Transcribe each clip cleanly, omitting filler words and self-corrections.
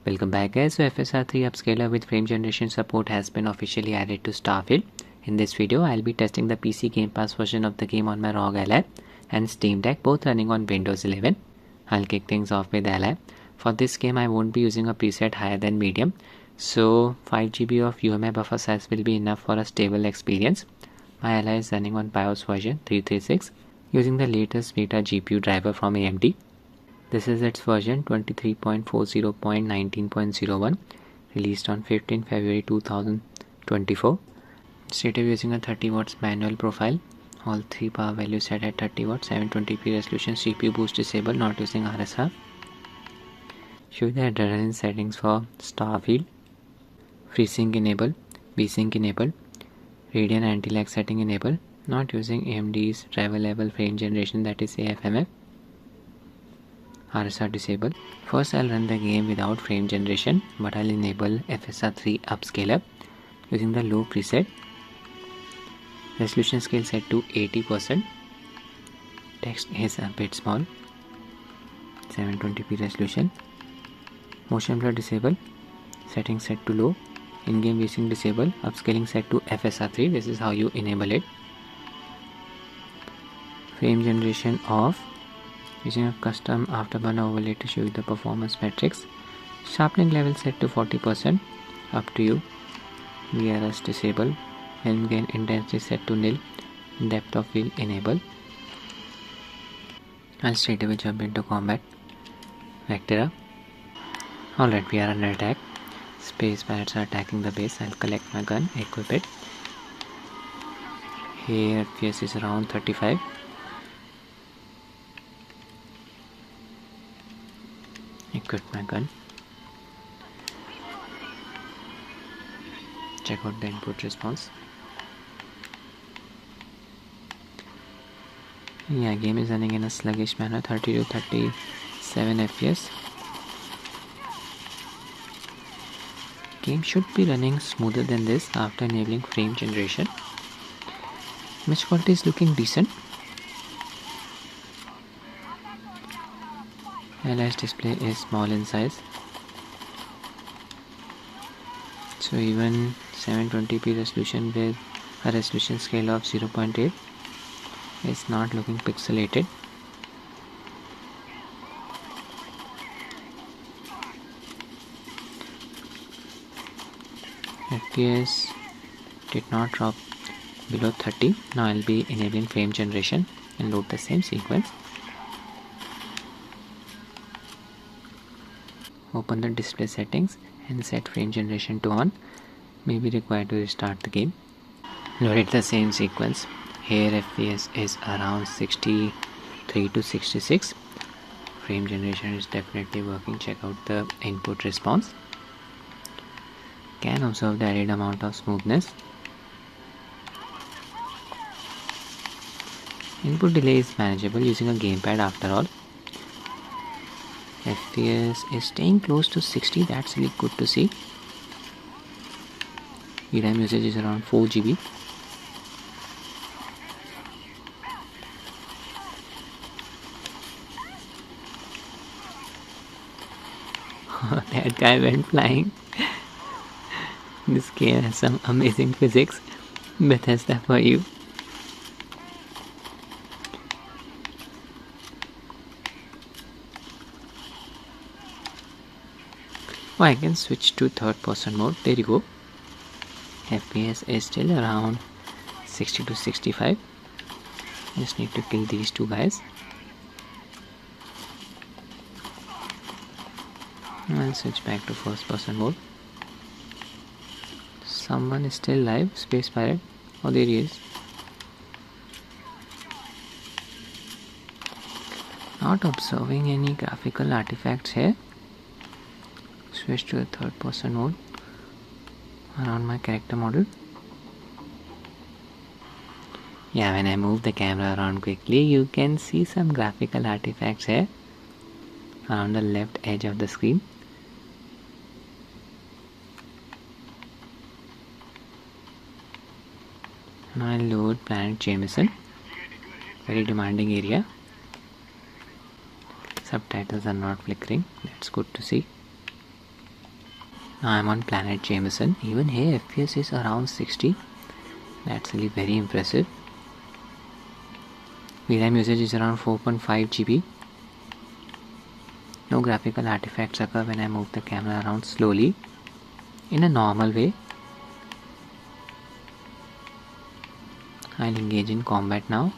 Welcome back guys. So FSR 3 upscaler with frame generation support has been officially added to Starfield. In this video I'll be testing the PC Game Pass version of the game on my Rog Ally and Steam Deck, both running on Windows 11. I'll kick things off with Ally. For this game I won't be using a preset higher than medium, so 5 GB of UMI buffer size will be enough for a stable experience. My Ally is running on BIOS version 336 using the latest Vectera GPU driver from AMD. This is its version 23.40.19.01, released on 15 February 2024. State of using a 30 watts manual profile. All 3 power values set at 30 watts, 720p resolution, CPU boost disabled, not using RSR. Show the adrenaline settings for Starfield. FreeSync enable, VSync enable, Radeon anti-lag setting enable, not using AMD's driver level frame generation, that is AFMF. RSR disable. First I'll run the game without frame generation, but I'll enable FSR 3 upscaler using the low preset. Resolution scale set to 80%. Text is a bit small. 720p resolution. Motion blur disable. Settings set to low. In-game VSync disable. Upscaling set to FSR 3. This is how you enable it. Frame generation off. Using a custom afterburner overlay to show you the performance metrics. Sharpening level set to 40%, up to you. VRS disable. Film gain intensity set to nil. Depth of field enable. I'll straight away jump into combat. Vectera. Alright, we are under attack. Space pirates are attacking the base. I'll collect my gun, equip it. Here FPS is around 35. Equip my gun. Check out the input response. Yeah, game is running in a sluggish manner, 30 to 37 FPS. Game should be running smoother than this after enabling frame generation. Image quality is looking decent. Ally's display is small in size, so even 720p resolution with a resolution scale of 0.8 is not looking pixelated. FPS did not drop below 30. Now I'll be enabling frame generation and load the same sequence. Open the display settings and set frame generation to on. May be required to restart the game. Loaded the same sequence. Here FPS is around 63 to 66. Frame generation is definitely working. Check out the input response. Can observe the added amount of smoothness. Input delay is manageable using a gamepad after all. FPS is staying close to 60, that's really good to see. VRAM usage is around 4 GB. That guy went flying. This game has some amazing physics. Bethesda for you. Oh, I can switch to third person mode. There you go. FPS is still around 60 to 65. Just need to kill these two guys. I'll switch back to first person mode. Someone is still alive. Space pirate. Oh, there he is. Not observing any graphical artifacts here. Switch to the third person mode around my character model. Yeah, when I move the camera around quickly, you can see some graphical artifacts here around the left edge of the screen. Now I'll load planet Jemison. Very demanding area. Subtitles are not flickering. That's good to see. Now I'm on planet Jemison. Even here FPS is around 60. That's really very impressive. VRAM usage is around 4.5 GB. No graphical artifacts occur when I move the camera around slowly in a normal way. I'll engage in combat now.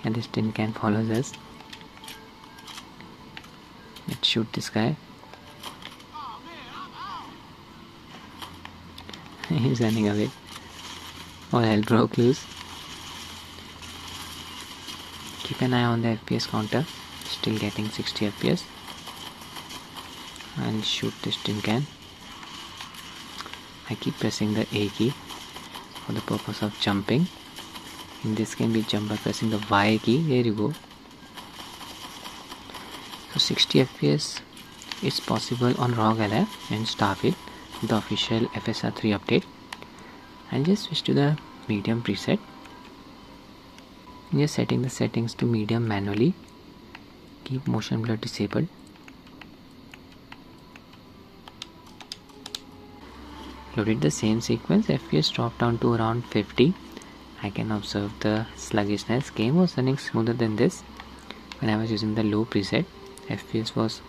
And this tin can follows us. Let's shoot this guy. He's running away. All hell broke loose. Keep an eye on the FPS counter. Still getting 60 FPS. I'll shoot this tin can. I keep pressing the A key for the purpose of jumping. In this game we jump by pressing the Y key. There you go. So 60 FPS is possible on Rog Ally and Starfield, the official FSR 3 update. I'll just switch to the medium preset. Just setting the settings to medium manually. Keep motion blur disabled. Loaded the same sequence. FPS dropped down to around 50. I can observe the sluggishness. Game was running smoother than this when I was using the low preset. FPS was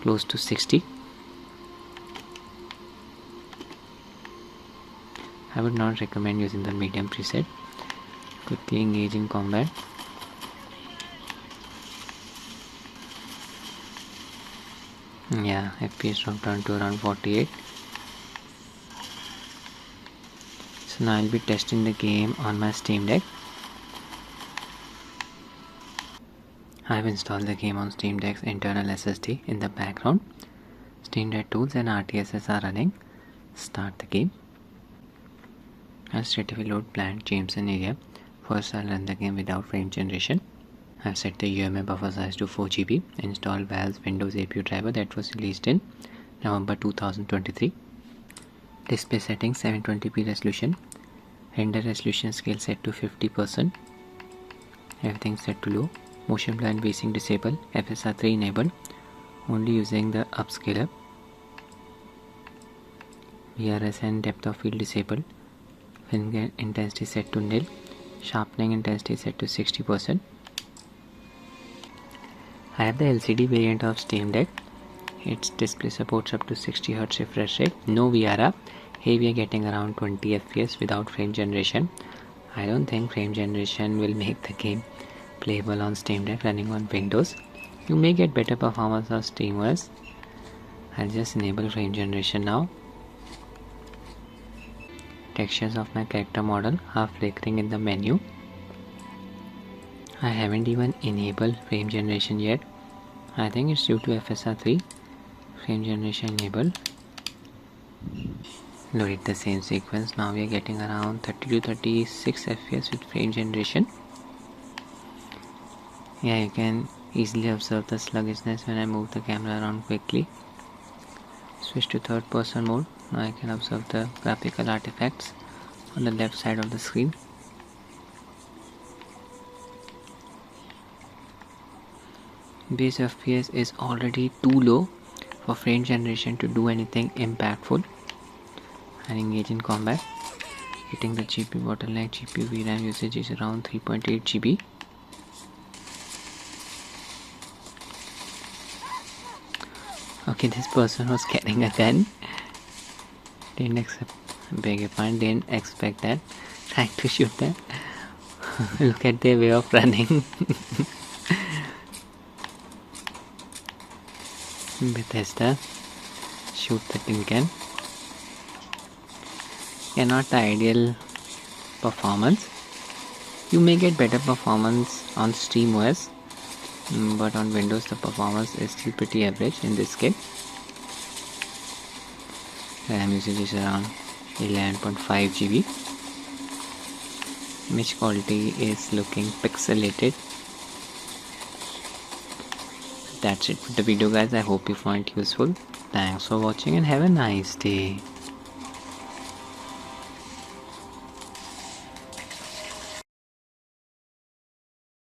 close to 60. I would not recommend using the medium preset. Quickly engage in combat. Yeah, FPS dropped down to around 48. So now I'll be testing the game on my Steam Deck. I've installed the game on Steam Deck's internal SSD in the background. Steam Deck tools and RTSS are running. Start the game. I'll straight away load Planet Jemison area. First I'll run the game without frame generation. I've set the UMA buffer size to 4 GB. Installed Valve's Windows APU Driver that was released in November 2023. Display settings 720p resolution. Render resolution scale set to 50%. Everything set to low. Motion blur and VSync disabled. FSR 3 enabled. Only using the upscaler. VRS and depth of field disabled. Finger intensity set to nil. Sharpening intensity set to 60%. I have the LCD variant of Steam Deck. Its display supports up to 60Hz refresh rate. No VRR. Here we are getting around 20 FPS without frame generation. I don't think frame generation will make the game playable on Steam Deck running on Windows. You may get better performance on SteamOS. I'll just enable frame generation now. Textures of my character model are flickering in the menu. I haven't even enabled frame generation yet. I think it's due to FSR 3. Frame generation enabled. Loaded the same sequence. Now we are getting around 30 to 36 FPS with frame generation. Yeah, you can easily observe the sluggishness when I move the camera around quickly. Switch to third person mode. Now I can observe the graphical artifacts on the left side of the screen. Base FPS is already too low for frame generation to do anything impactful. And engage in combat. Hitting the GPU bottleneck. GPU VRAM usage is around 3.8 GB. Okay, this person was carrying a gun. Didn't expect that. Trying to shoot them. Look at their way of running. Bethesda. Shoot the tin can. Yeah, not the ideal performance. You may get better performance on SteamOS, but on Windows the performance is still pretty average in this game. RAM usage is around 11.5 GB. Image quality is looking pixelated. That's it for the video, guys. I hope you find it useful. Thanks for watching and have a nice day.